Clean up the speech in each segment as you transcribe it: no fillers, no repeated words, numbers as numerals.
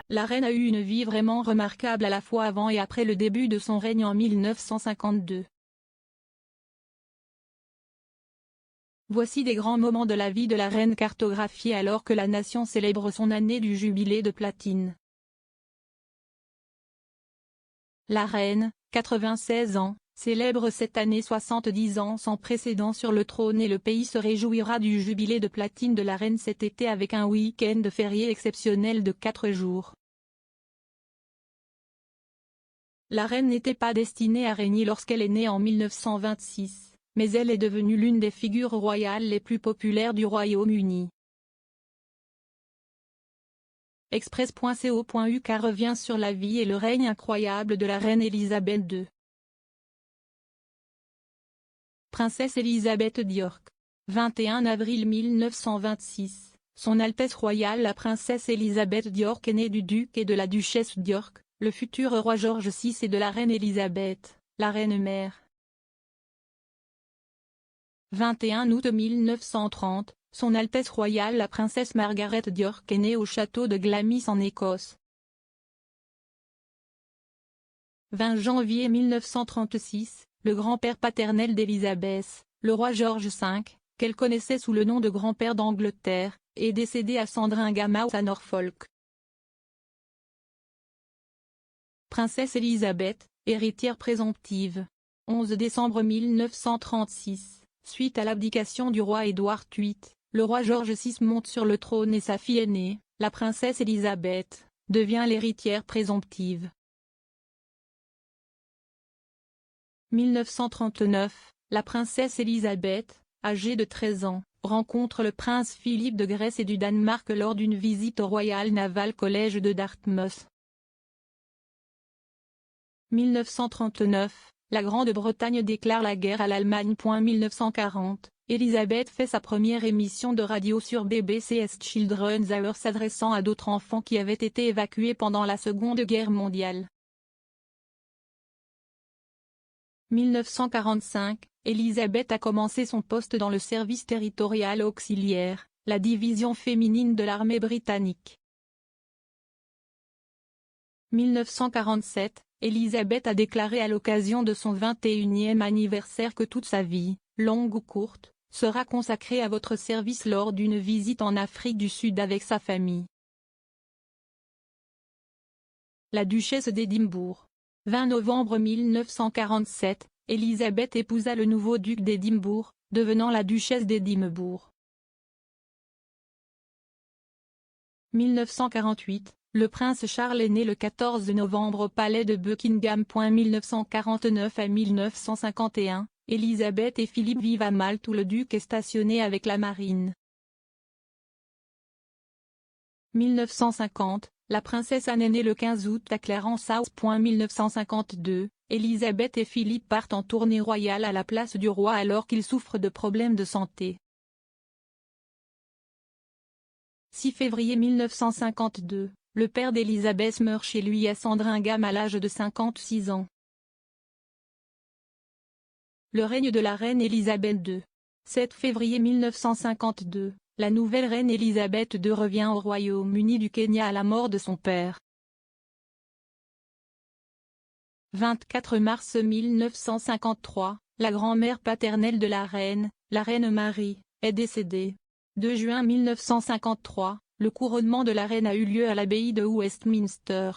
La reine a eu une vie vraiment remarquable à la fois avant et après le début de son règne en 1952. Voici des grands moments de la vie de la reine cartographiés alors que la nation célèbre son année du jubilé de platine. La reine, 96 ans, célèbre cette année 70 ans sans précédent sur le trône et le pays se réjouira du jubilé de platine de la reine cet été avec un week-end férié exceptionnel de 4 jours. La reine n'était pas destinée à régner lorsqu'elle est née en 1926, mais elle est devenue l'une des figures royales les plus populaires du Royaume-Uni. Express.co.uk revient sur la vie et le règne incroyable de la reine Elisabeth II. Princesse Elisabeth d'York. 21 avril 1926, Son Altesse royale la princesse Elisabeth d'York est née du duc et de la duchesse d'York, le futur roi George VI et de la reine Elisabeth, la reine-mère. 21 août 1930, Son Altesse royale la princesse Margaret d'York est née au château de Glamis en Écosse. 20 janvier 1936, le grand-père paternel d'Élisabeth, le roi George V, qu'elle connaissait sous le nom de grand-père d'Angleterre, est décédé à Sandringham House à Norfolk. Princesse Elisabeth, héritière présomptive. 11 décembre 1936, suite à l'abdication du roi Édouard VIII, le roi George VI monte sur le trône et sa fille aînée, la princesse Elisabeth, devient l'héritière présomptive. 1939, la princesse Elisabeth, âgée de 13 ans, rencontre le prince Philippe de Grèce et du Danemark lors d'une visite au Royal Naval College de Dartmouth. 1939, la Grande-Bretagne déclare la guerre à l'Allemagne. 1940, Elisabeth fait sa première émission de radio sur BBC's Children's Hour s'adressant à d'autres enfants qui avaient été évacués pendant la Seconde Guerre mondiale. 1945, Elisabeth a commencé son poste dans le service territorial auxiliaire, la division féminine de l'armée britannique. 1947, Elisabeth a déclaré à l'occasion de son 21e anniversaire que toute sa vie, longue ou courte, sera consacrée à votre service lors d'une visite en Afrique du Sud avec sa famille. La duchesse d'Édimbourg. 20 novembre 1947, Elisabeth épousa le nouveau duc d'Édimbourg, devenant la duchesse d'Édimbourg. 1948, le prince Charles est né le 14 novembre au palais de Buckingham. 1949 à 1951, Elisabeth et Philippe vivent à Malte où le duc est stationné avec la marine. 1950, la princesse Anne est née le 15 août à Clarence House. 1952, Elisabeth et Philippe partent en tournée royale à la place du roi alors qu'il souffre de problèmes de santé. 6 février 1952, le père d'Elisabeth meurt chez lui à Sandringham à l'âge de 56 ans. Le règne de la reine Elisabeth II. 7 février 1952, la nouvelle reine Elisabeth II revient au Royaume-Uni du Kenya à la mort de son père. 24 mars 1953, la grand-mère paternelle de la reine Marie, est décédée. 2 juin 1953, le couronnement de la reine a eu lieu à l'abbaye de Westminster.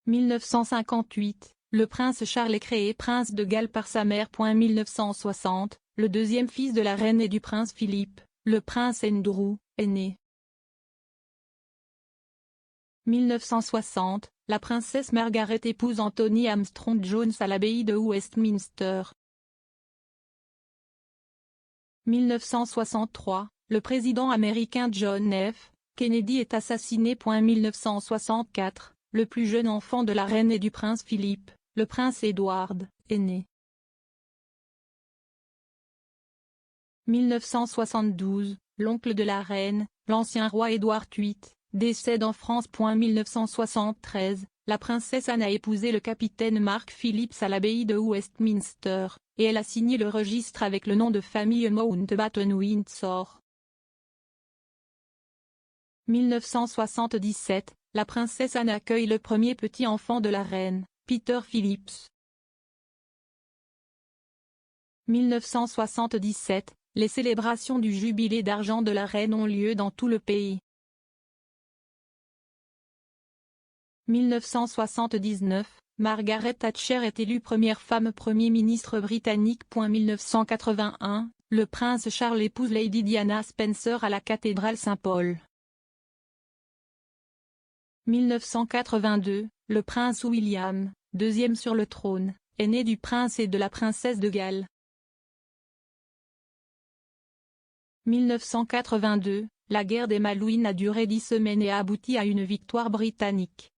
1958, le prince Charles est créé prince de Galles par sa mère. 1960, le deuxième fils de la reine et du prince Philippe, le prince Andrew, est né. 1960, la princesse Margaret épouse Anthony Armstrong-Jones à l'abbaye de Westminster. 1963, le président américain John F. Kennedy est assassiné. 1964, le plus jeune enfant de la reine et du prince Philippe, le prince Edward, est né. 1972, l'oncle de la reine, l'ancien roi Édouard VIII, décède en France. 1973, la princesse Anne a épousé le capitaine Mark Phillips à l'abbaye de Westminster, et elle a signé le registre avec le nom de famille Mountbatten Windsor. 1977, la princesse Anne accueille le premier petit enfant de la reine, Peter Phillips. 1977, les célébrations du jubilé d'argent de la reine ont lieu dans tout le pays. 1979, Margaret Thatcher est élue première femme Premier ministre britannique. 1981, le prince Charles épouse Lady Diana Spencer à la cathédrale Saint-Paul. 1982, le prince William, deuxième sur le trône, est né du prince et de la princesse de Galles. 1982, la guerre des Malouines a duré 10 semaines et a abouti à une victoire britannique.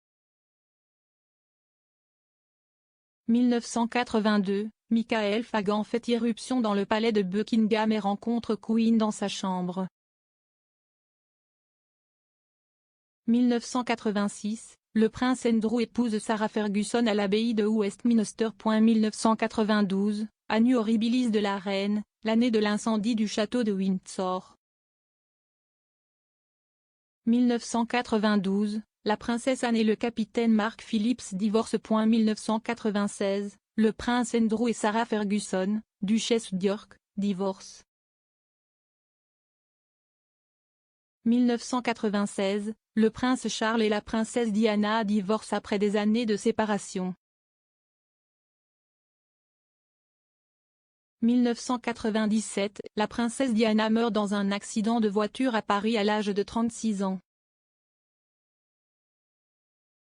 1982, Michael Fagan fait irruption dans le palais de Buckingham et rencontre Queen dans sa chambre. 1986, le prince Andrew épouse Sarah Ferguson à l'abbaye de Westminster. 1992, Annus horribilis de la reine, l'année de l'incendie du château de Windsor. 1992, la princesse Anne et le capitaine Mark Phillips divorcent. 1996, le prince Andrew et Sarah Ferguson, duchesse d'York, divorcent. 1996, le prince Charles et la princesse Diana divorcent après des années de séparation. 1997, la princesse Diana meurt dans un accident de voiture à Paris à l'âge de 36 ans.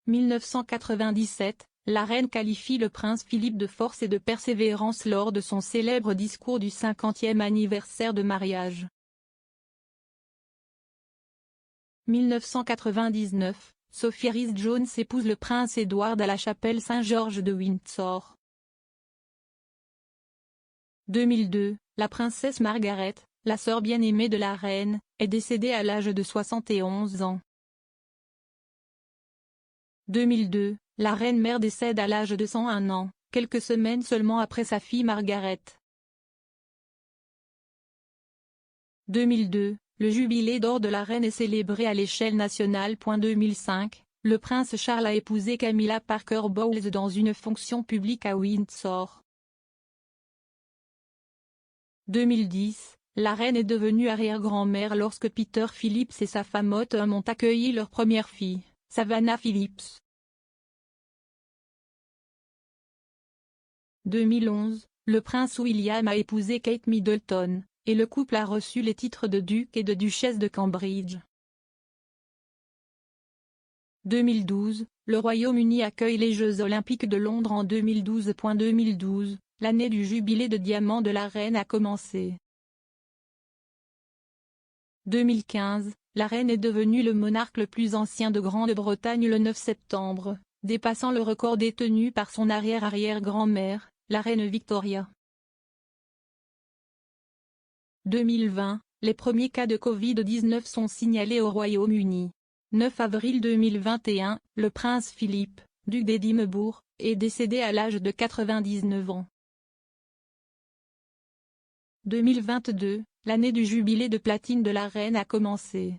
1997, la reine qualifie le prince Philippe de force et de persévérance lors de son célèbre discours du 50e anniversaire de mariage. 1999, Sophie Rhys-Jones épouse le prince Édouard à la chapelle Saint-Georges de Windsor. 2002, la princesse Margaret, la sœur bien-aimée de la reine, est décédée à l'âge de 71 ans. 2002, la reine-mère décède à l'âge de 101 ans, quelques semaines seulement après sa fille Margaret. 2002, le jubilé d'or de la reine est célébré à l'échelle nationale. 2005, le prince Charles a épousé Camilla Parker Bowles dans une fonction publique à Windsor. 2010, la reine est devenue arrière-grand-mère lorsque Peter Phillips et sa femme Autumn ont accueilli leur première fille, Savannah Phillips. 2011, le prince William a épousé Kate Middleton, et le couple a reçu les titres de duc et de duchesse de Cambridge. 2012, le Royaume-Uni accueille les Jeux Olympiques de Londres en 2012. 2012, l'année du jubilé de diamant de la reine a commencé. 2015, la reine est devenue le monarque le plus ancien de Grande-Bretagne le 9 septembre, dépassant le record détenu par son arrière-arrière-grand-mère, la reine Victoria. 2020, les premiers cas de Covid-19 sont signalés au Royaume-Uni. 9 avril 2021, le prince Philippe, duc d'Édimbourg, est décédé à l'âge de 99 ans. 2022, l'année du jubilé de platine de la reine a commencé.